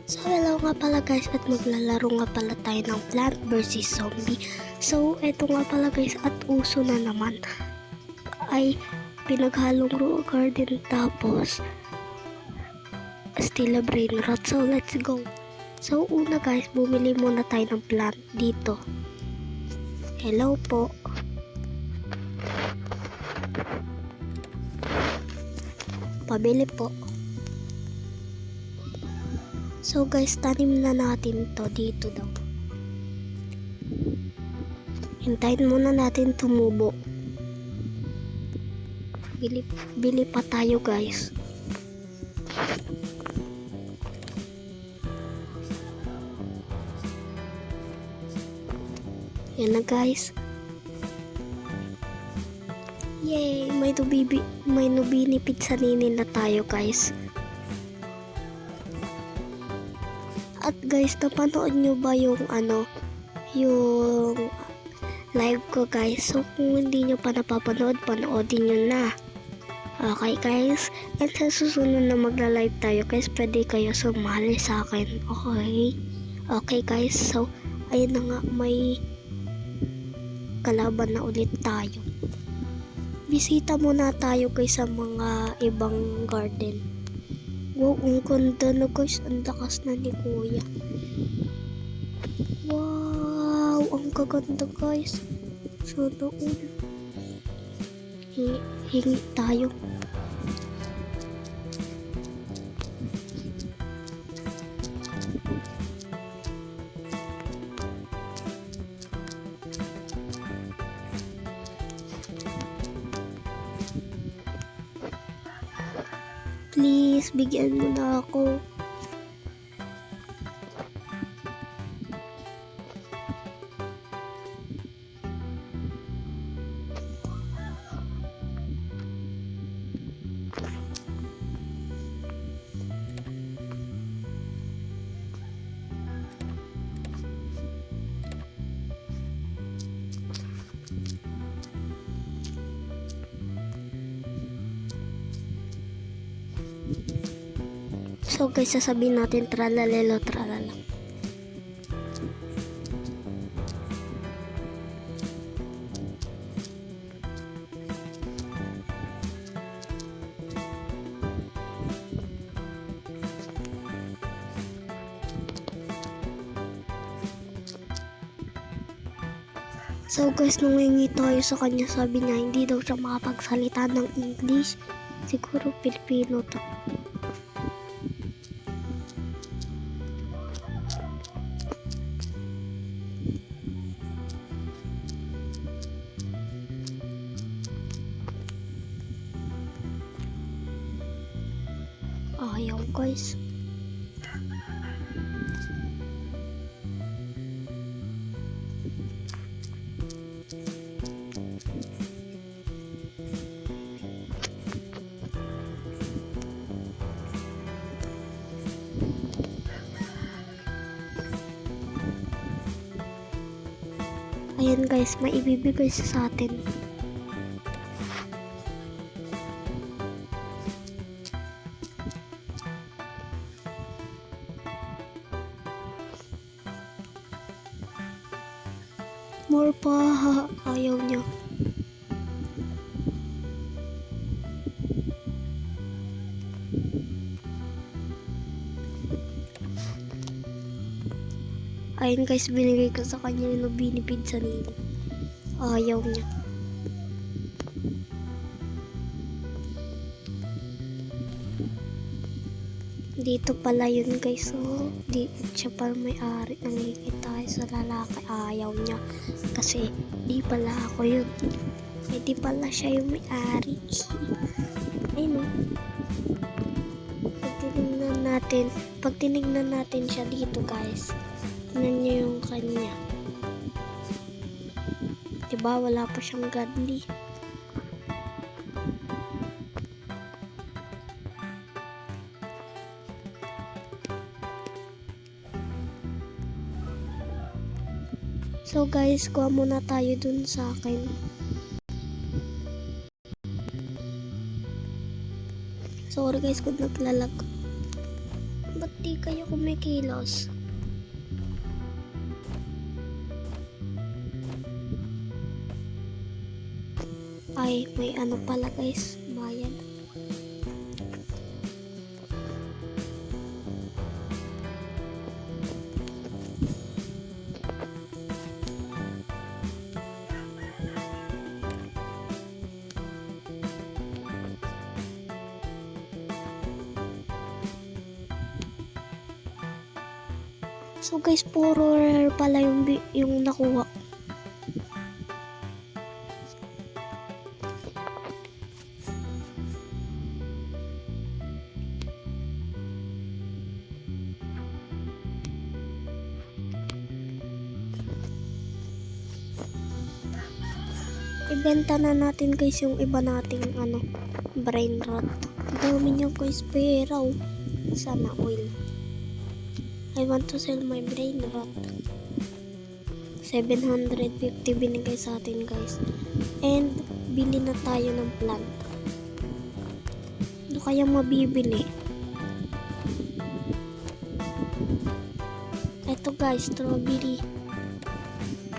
So hello nga pala guys, at maglalaro nga pala tayo ng Plant vs Zombie. So eto nga pala guys, at uso na naman ay pinaghalong raw garden tapos Stella brain rot. So let's go. So una guys, bumili muna tayo ng plant dito. Hello po. Pabili po. So guys, tanim na natin to dito daw. Hintayin muna natin tumubo. Bili pa tayo guys. Yan na guys. Yay! May nubinipid sa ninin na tayo guys. At guys, napanood nyo ba yung yung live ko guys? So kung hindi nyo pa napapanood, panoodin nyo na. Okay guys, and sa susunod na magla-live tayo guys, pwede kayo sumali sa akin. Okay? Okay guys, so ayun na nga, may kalaban na ulit tayo. Bisita muna tayo guys sa mga ibang garden. Wow, ang ganda na guys. Ang lakas na ni Kuya. Wow, ang gaganda guys. So doon. Hingi tayo. Please, bigyan mo na ako. So guys, sasabihin natin tralalelo tralala. So guys, nung hingi tayo sa kanya, sabi niya hindi daw siya makapagsalita ng English. Siguro Pilipino to. Ayaw guys. Ayan guys, may ibibigay siya sa atin. More pa, ayaw niya. Ayun guys, binigay ko sa kanya yung binipid sa nini. Ayaw niya. Dito pala yun guys, so di siya pala may-ari. Nangikita tayo sa lalaki, ayaw niya kasi di pala ako yun. Di pala siya yung may-ari. Ayun o. Pag tinignan natin siya dito guys, tignan niyo yung kanya, diba wala pa siyang godly. So guys, kuha muna tayo dun sa akin. Sorry guys kung naglalag. Ba't ba't di kayo kumikilos? Ay, may ano pala guys, bayad. So guys, puro rare pala yung nakuha. Ibenta na natin guys yung iba nating brain rot. Dami niyo guys pera oh. Sana oil. I want to sell my brain rot. 750 binigay sa atin guys. And bili na tayo ng plant. Ano kaya mabibili? Ito guys, strawberry.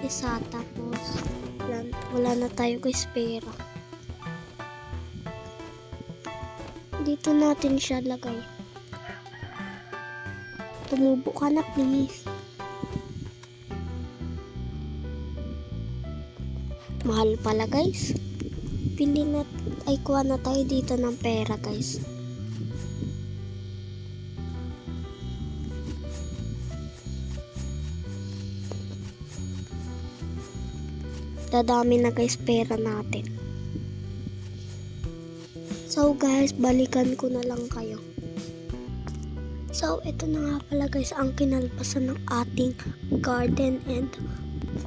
Isa tapos plant. Wala na tayo guys pera. Dito natin siya lagay. Tumubo ka na please. Mahal pala guys. Pili na ay kuha na tayo dito ng pera guys. Dadami na guys pera natin. So guys, balikan ko na lang kayo. So, ito na nga pala guys ang kinalpasan ng ating garden and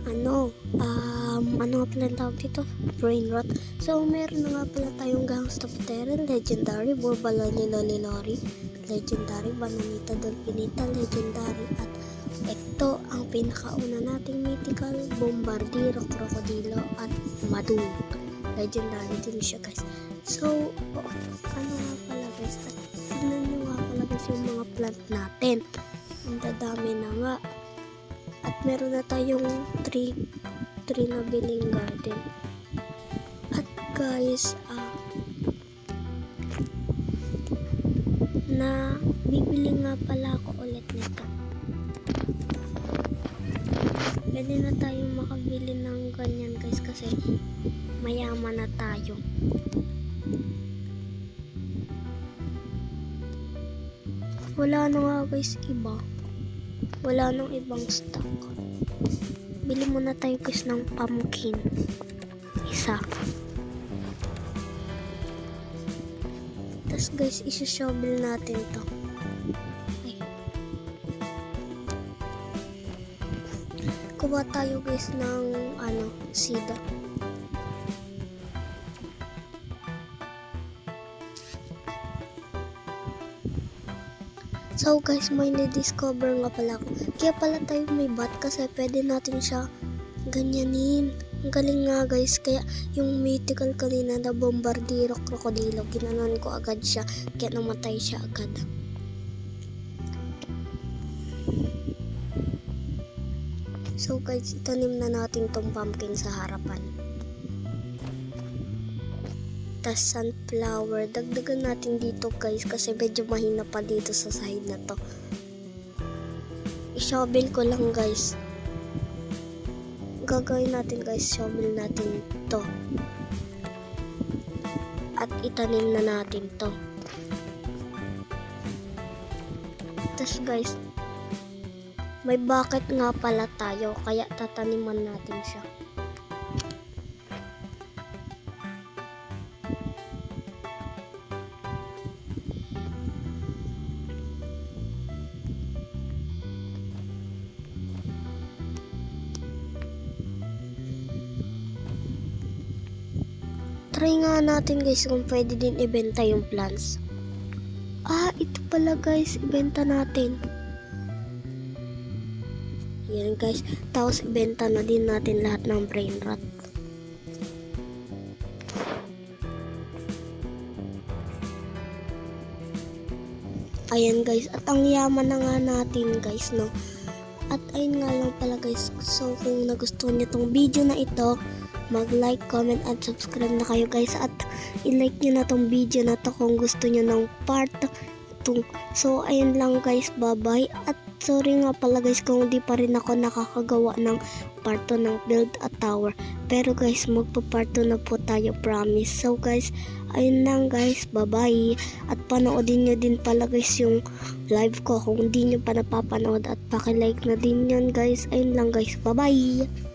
ano nga pala ang tawag dito? Brain rot. So, meron na nga pala tayong Gangsta Puteren, Legendary, Borbalolilolilori, Legendary, Bananita Dolphinita, Legendary, at ito ang pinakauna nating mythical, Bombardiro, Crocodilo, at Madung. Legendary din siya guys. So, ano nga pala guys, at tignan nyo nga pala guys yung mga plant natin. Ang dadami na nga. At meron na tayong 3 na biling garden. At guys, na bibili nga pala ako ulit nito. Pwede na tayong makabili ng ganyan guys kasi mayaman na tayo. Wala na nga guys iba. Wala nang ibang stock. Bili muna tayo guys ng pumpkin. Isa. Tapos guys, isa-shovel natin to. Ay. Kuha tayo guys ng sida. So guys, may na-discover nga pala ako. Kaya pala tayo may bat kasi pwede natin siya ganyanin. Ang galing nga guys. Kaya yung mythical kanina na Bombardiro Crocodilo, ginanon ko agad siya. Kaya namatay siya agad. So guys, itanim na natin tong pumpkin sa harapan. Tas sunflower, dagdagan natin dito guys kasi medyo mahina pa dito sa side na to. I-shovel ko lang guys. Gagawin natin guys, shovel natin to. At itanim na natin to. Tas guys, may bucket nga pala tayo kaya tataniman natin siya. Try nga natin guys kung pwede din ibenta yung plants. Ito pala guys, ibenta natin. Yan guys, tapos ibenta na din natin lahat ng brain rot. Ayan guys, at ang yaman na nga natin guys, no? At ayun nga lang pala guys, so kung nagustuhan nyo tong video na ito, mag-like, comment, at subscribe na kayo guys. At i-like nyo na tong video na to kung gusto nyo ng part 2. So ayun lang guys, bye-bye. At sorry nga pala guys kung di pa rin ako nakakagawa ng part 2 ng build a tower. Pero guys, magpa-part 2 na po tayo, promise. So guys, ayun lang guys, bye-bye. At panoodin nyo din pala guys yung live ko kung hindi nyo pa napapanood. At paki-like na din yun guys. Ayun lang guys, bye-bye.